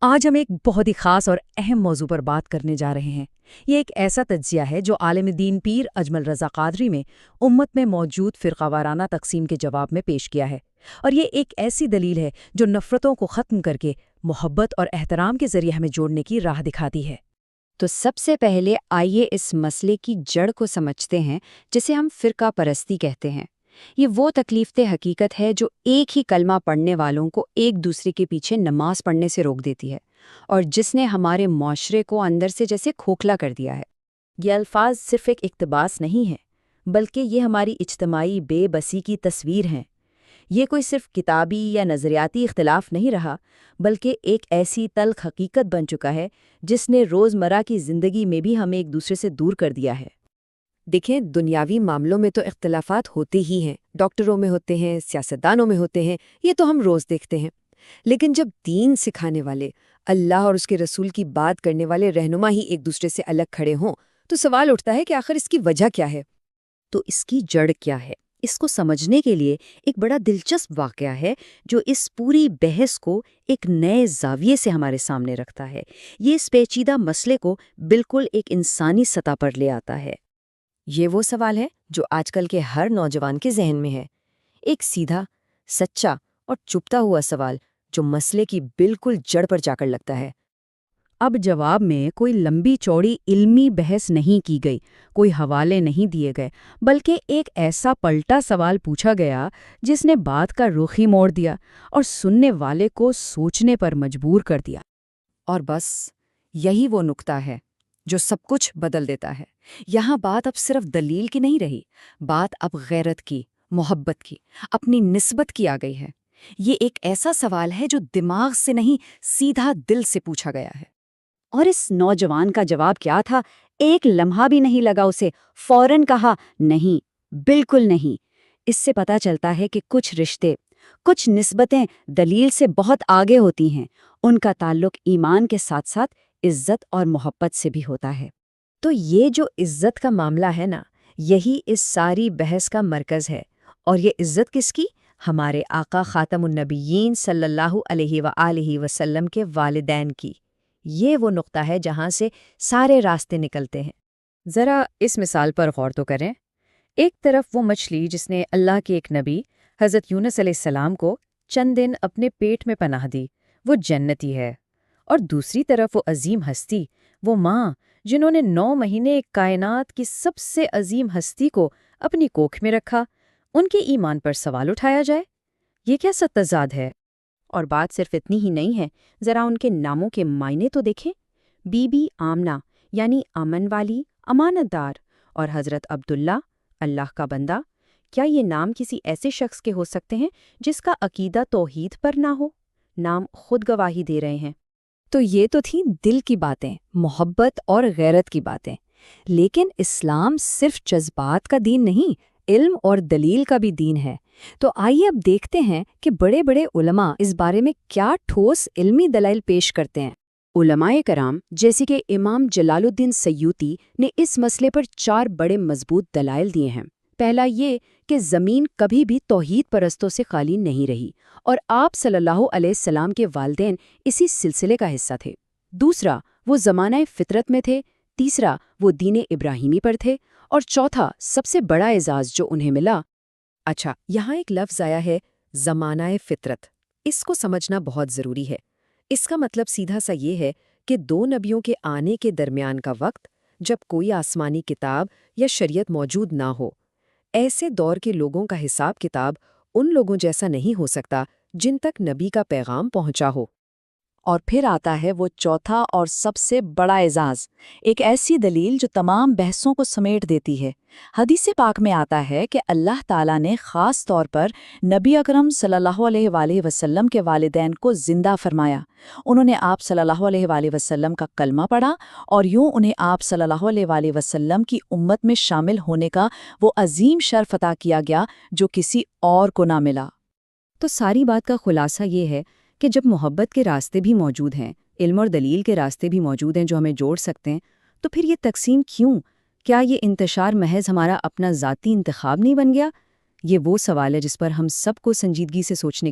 آج ہم ایک بہت ہی خاص اور اہم موضوع پر بات کرنے جا رہے ہیں۔ یہ ایک ایسا تجزیہ ہے جو عالم دین پیر اجمل رضا قادری میں امت میں موجود فرقہ وارانہ تقسیم کے جواب میں پیش کیا ہے، اور یہ ایک ایسی دلیل ہے جو نفرتوں کو ختم کر کے محبت اور احترام کے ذریعے ہمیں جوڑنے کی راہ دکھاتی ہے۔ تو سب سے پہلے آئیے اس مسئلے کی جڑ کو سمجھتے ہیں جسے ہم فرقہ پرستی کہتے ہیں۔ یہ وہ تکلیف دہ حقیقت ہے جو ایک ہی کلمہ پڑھنے والوں کو ایک دوسرے کے پیچھے نماز پڑھنے سے روک دیتی ہے، اور جس نے ہمارے معاشرے کو اندر سے جیسے کھوکھلا کر دیا ہے۔ یہ الفاظ صرف ایک اقتباس نہیں ہیں، بلکہ یہ ہماری اجتماعی بے بسی کی تصویر ہیں۔ یہ کوئی صرف کتابی یا نظریاتی اختلاف نہیں رہا، بلکہ ایک ایسی تلخ حقیقت بن چکا ہے جس نے روزمرہ کی زندگی میں بھی ہمیں ایک دوسرے سے دور کر دیا ہے۔ دیکھیں، دنیاوی معاملوں میں تو اختلافات ہوتے ہی ہیں، ڈاکٹروں میں ہوتے ہیں، سیاستدانوں میں ہوتے ہیں، یہ تو ہم روز دیکھتے ہیں۔ لیکن جب دین سکھانے والے، اللہ اور اس کے رسول کی بات کرنے والے رہنما ہی ایک دوسرے سے الگ کھڑے ہوں، تو سوال اٹھتا ہے کہ آخر اس کی وجہ کیا ہے؟ تو اس کی جڑ کیا ہے؟ اس کو سمجھنے کے لیے ایک بڑا دلچسپ واقعہ ہے جو اس پوری بحث کو ایک نئے زاویے سے ہمارے سامنے رکھتا ہے۔ یہ اس پیچیدہ مسئلے کو بالکل ایک انسانی سطح پر لے آتا ہے۔ یہ وہ سوال ہے جو آج کل کے ہر نوجوان کے ذہن میں ہے، ایک سیدھا، سچا اور چپتا ہوا سوال جو مسئلے کی بالکل جڑ پر جا کر لگتا ہے۔ اب جواب میں کوئی لمبی چوڑی علمی بحث نہیں کی گئی، کوئی حوالے نہیں دیے گئے، بلکہ ایک ایسا پلٹا سوال پوچھا گیا جس نے بات کا رخ ہی موڑ دیا اور سننے والے کو سوچنے پر مجبور کر دیا۔ اور بس یہی وہ نقطہ ہے جو سب کچھ بدل دیتا ہے۔ یہاں بات اب صرف دلیل کی نہیں رہی، بات اب غیرت کی، محبت کی، اپنی نسبت کی آ گئی ہے۔ یہ ایک ایسا سوال ہے جو دماغ سے نہیں، سیدھا دل سے پوچھا گیا ہے۔ اور اس نوجوان کا جواب کیا تھا؟ ایک لمحہ بھی نہیں لگا اسے، فوراً کہا نہیں، بالکل نہیں۔ اس سے پتہ چلتا ہے کہ کچھ رشتے، کچھ نسبتیں دلیل سے بہت آگے ہوتی ہیں، ان کا تعلق ایمان کے ساتھ ساتھ عزت اور محبت سے بھی ہوتا ہے۔ تو یہ جو عزت کا معاملہ ہے نا، یہی اس ساری بحث کا مرکز ہے۔ اور یہ عزت کس کی؟ ہمارے آقا خاتم النبیین صلی اللہ علیہ وآلہ وسلم کے والدین کی۔ یہ وہ نقطہ ہے جہاں سے سارے راستے نکلتے ہیں۔ ذرا اس مثال پر غور تو کریں۔ ایک طرف وہ مچھلی جس نے اللہ کے ایک نبی حضرت یونس علیہ السلام کو چند دن اپنے پیٹ میں پناہ دی، وہ جنتی ہے، اور دوسری طرف وہ عظیم ہستی، وہ ماں جنہوں نے 9 مہینے کائنات کی سب سے عظیم ہستی کو اپنی کوکھ میں رکھا۔ ان کے ایمان پر سوال اٹھایا جائے، یہ کیسا تضاد ہے؟ اور بات صرف اتنی ہی نہیں ہے، ذرا ان کے ناموں کے معنی تو دیکھیں۔ بی بی آمنہ یعنی امن والی، امانت دار، اور حضرت عبداللہ، اللہ کا بندہ۔ کیا یہ نام کسی ایسے شخص کے ہو سکتے ہیں جس کا عقیدہ توحید پر نہ ہو؟ نام خود گواہی دے رہے ہیں۔ تو یہ تو تھیں دل کی باتیں، محبت اور غیرت کی باتیں۔ لیکن اسلام صرف جذبات کا دین نہیں، علم اور دلیل کا بھی دین ہے۔ تو آئیے اب دیکھتے ہیں کہ بڑے بڑے علماء اس بارے میں کیا ٹھوس علمی دلائل پیش کرتے ہیں۔ علماء کرام جیسے کہ امام جلال الدین سیوطی نے اس مسئلے پر 4 بڑے مضبوط دلائل دیے ہیں۔ پہلا یہ کہ زمین کبھی بھی توحید پرستوں سے خالی نہیں رہی، اور آپ صلی اللہ علیہ وسلم کے والدین اسی سلسلے کا حصہ تھے۔ دوسرا، وہ زمانہ فطرت میں تھے۔ تیسرا، وہ دین ابراہیمی پر تھے۔ اور چوتھا، سب سے بڑا اعزاز جو انہیں ملا، اچھا یہاں ایک لفظ آیا ہے، زمانہ فطرت۔ اس کو سمجھنا بہت ضروری ہے۔ اس کا مطلب سیدھا سا یہ ہے کہ 2 نبیوں کے آنے کے درمیان کا وقت جب کوئی آسمانی کتاب یا شریعت موجود نہ ہو۔ ایسے دور کے لوگوں کا حساب کتاب ان لوگوں جیسا نہیں ہو سکتا جن تک نبی کا پیغام پہنچا ہو۔ اور پھر آتا ہے وہ چوتھا اور سب سے بڑا اعزاز، ایک ایسی دلیل جو تمام بحثوں کو سمیٹ دیتی ہے۔ حدیث پاک میں آتا ہے کہ اللہ تعالیٰ نے خاص طور پر نبی اکرم صلی اللہ علیہ وآلہ وسلم کے والدین کو زندہ فرمایا۔ انہوں نے آپ صلی اللہ علیہ وآلہ وسلم کا کلمہ پڑھا، اور یوں انہیں آپ صلی اللہ علیہ وآلہ وسلم کی امت میں شامل ہونے کا وہ عظیم شرف عطا کیا گیا جو کسی اور کو نہ ملا۔ تو ساری بات کا خلاصہ یہ ہے کہ جب محبت کے راستے بھی موجود ہیں، علم اور دلیل کے راستے بھی موجود ہیں جو ہمیں جوڑ سکتے ہیں، تو پھر یہ تقسیم کیوں؟ کیا یہ انتشار محض ہمارا اپنا ذاتی انتخاب نہیں بن گیا؟ یہ وہ سوال ہے جس پر ہم سب کو سنجیدگی سے سوچنے